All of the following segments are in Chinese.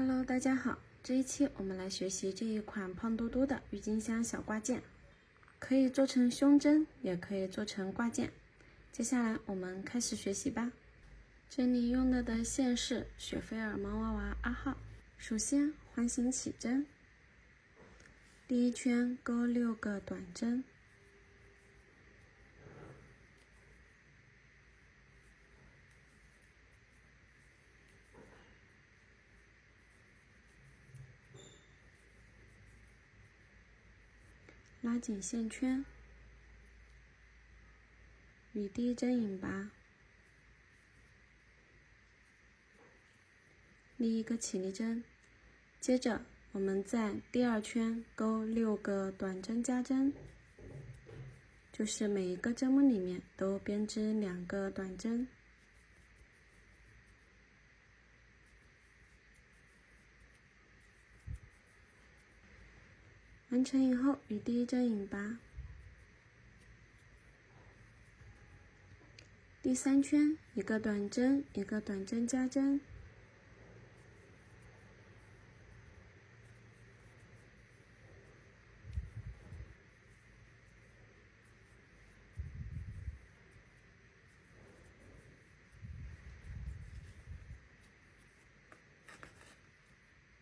Hello， 大家好，这一期我们来学习这一款胖嘟嘟的郁金香小挂件，可以做成胸针，也可以做成挂件。接下来我们开始学习吧。这里用的线是雪菲尔毛娃娃2号。首先环形起针，第一圈钩6个短针，拉紧线圈，与第一针引拔，立一个起立针，接着我们在第二圈钩6个短针加针，就是每一个针目里面都编织2个短针。完成以后，与第一针引拔，第3圈一个短针，一个短针加针，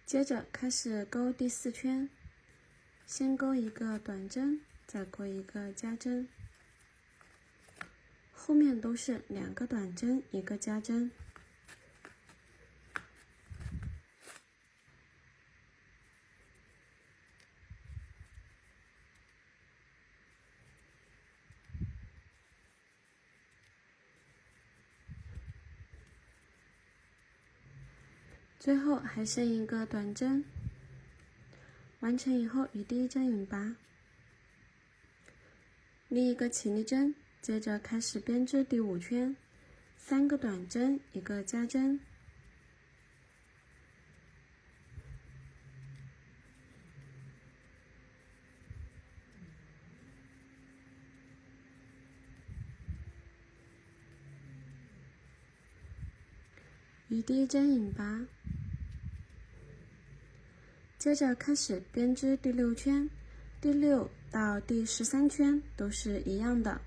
接着开始钩第4圈，先钩一个短针，再钩一个加针，后面都是2个短针，一个加针。最后还剩一个短针，完成以后与第一针引拔，立一个起立针，接着开始编织第5圈，3个短针，一个加针，与第一针引拔，接着开始编织第6圈，第6到第13圈都是一样的，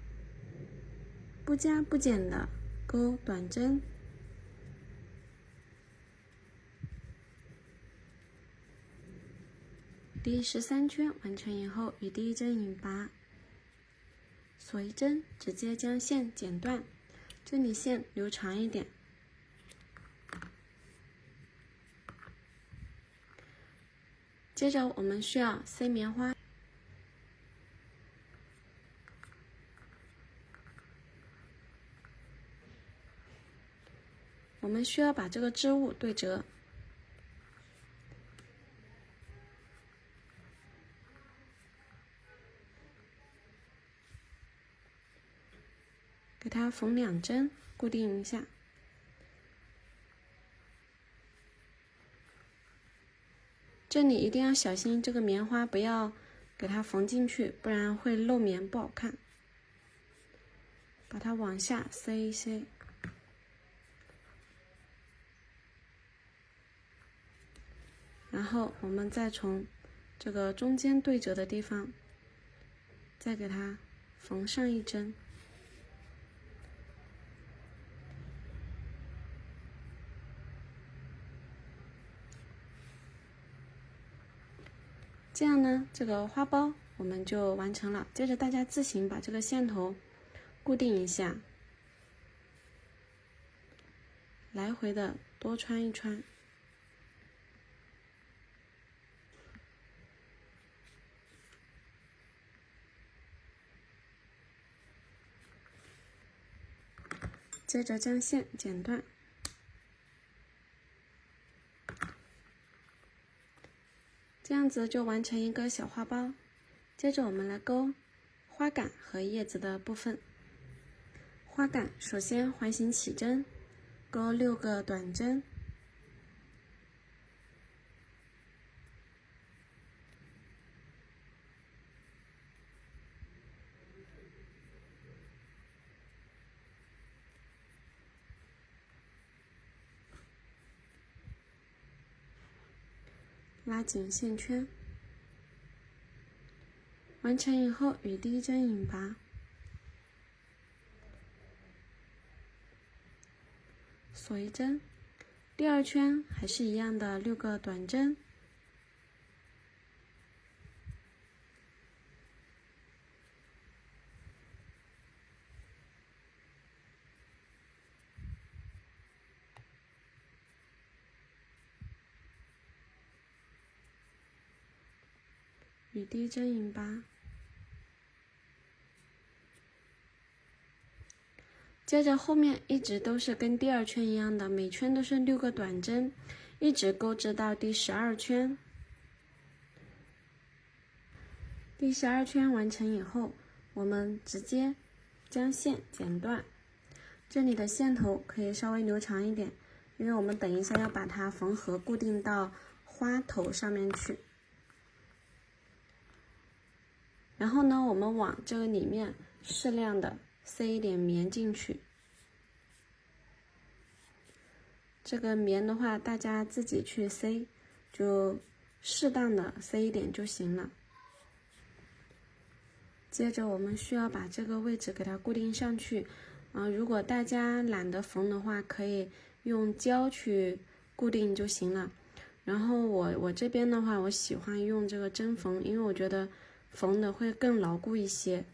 不加不减的钩短针，第13圈完成以后，与第一针引拔，锁一针，直接将线剪断，这里线留长一点。接着我们需要塞棉花，我们需要把这个织物对折，给它缝2针，固定一下。这里一定要小心，这个棉花不要给它缝进去，不然会露棉，不好看。把它往下塞一塞，然后我们再从这个中间对折的地方，再给它缝上1针。这样呢，这个花苞我们就完成了。接着大家自行把这个线头固定一下，来回的多穿一穿。接着将线剪断，这样子就完成一个小花苞。接着我们来钩花杆和叶子的部分。花杆首先环形起针，钩6个短针，拉紧线圈。完成以后，与第一针引拔，锁一针。第二圈还是一样的6个短针，与第一针引拔。接着后面一直都是跟第二圈一样的，每圈都是6个短针，一直钩织到第12圈。第12圈完成以后，我们直接将线剪断。这里的线头可以稍微留长一点，因为我们等一下要把它缝合固定到花头上面去。然后呢，我们往这个里面适量的塞一点棉进去。这个棉的话，大家自己去塞，就适当的塞一点就行了。接着我们需要把这个位置给它固定上去。如果大家懒得缝的话，可以用胶去固定就行了。然后我这边的话，我喜欢用这个针缝，因为我觉得缝的会更牢固一些。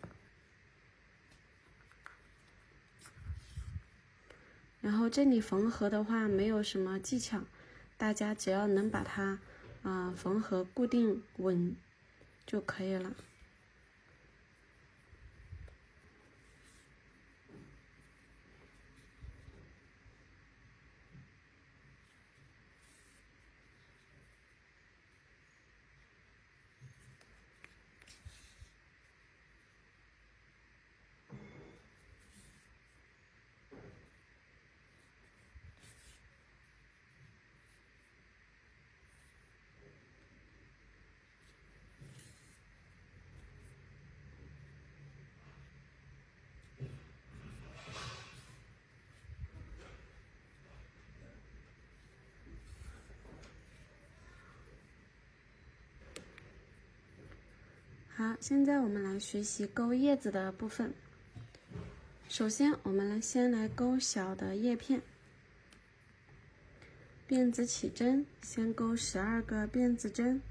然后这里缝合的话没有什么技巧，大家只要能把它缝合固定稳就可以了。好，现在我们来学习钩叶子的部分。首先，我们先来钩小的叶片。辫子起针，先钩12个辫子针。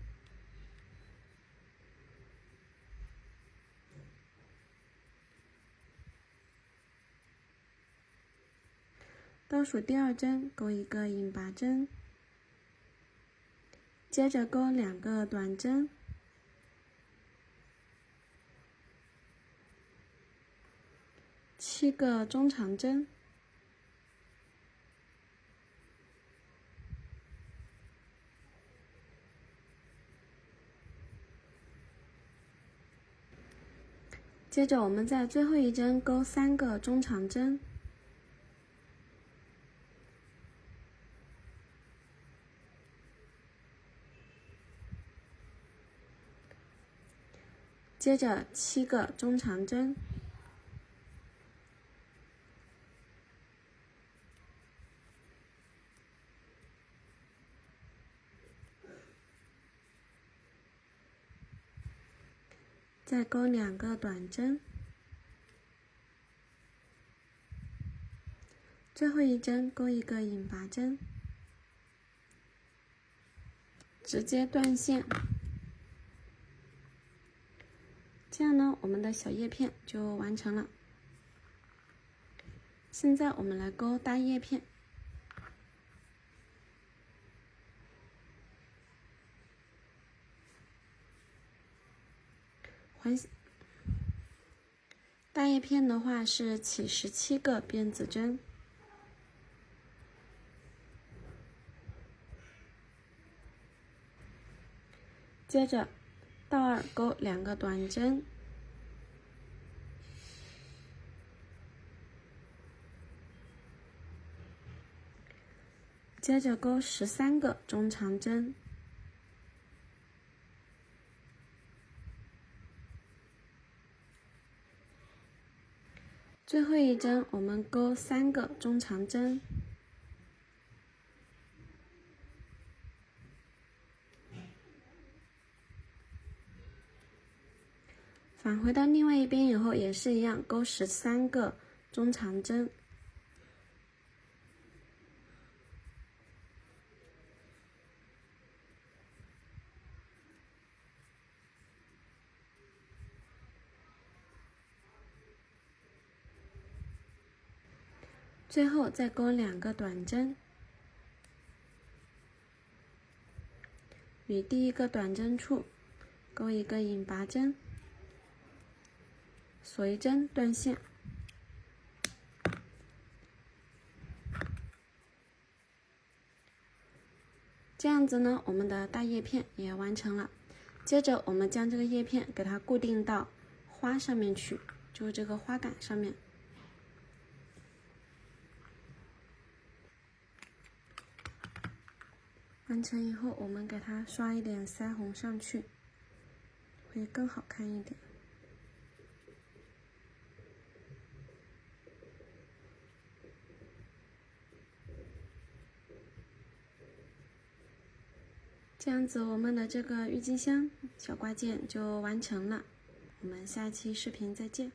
倒数第2针，钩1个引拔针。接着钩2个短针。7个中长针，接着我们在最后一针钩3个中长针，接着7个中长针。再钩2个短针，最后一针钩1个引拔针，直接断线。这样呢，我们的小叶片就完成了。现在我们来钩大叶片。大叶片的话是起17个辫子针，接着倒2钩2个短针，接着钩13个中长针。最后一针我们钩3个中长针，返回到另外一边以后，也是一样，钩13个中长针。最后再钩2个短针，于第一个短针处钩一个引拔针，锁一针断线。这样子呢，我们的大叶片也完成了。接着我们将这个叶片给它固定到花上面去，就是这个花杆上面。完成以后，我们给它刷一点腮红上去，会更好看一点。这样子，我们的这个郁金香小挂件就完成了。我们下期视频再见。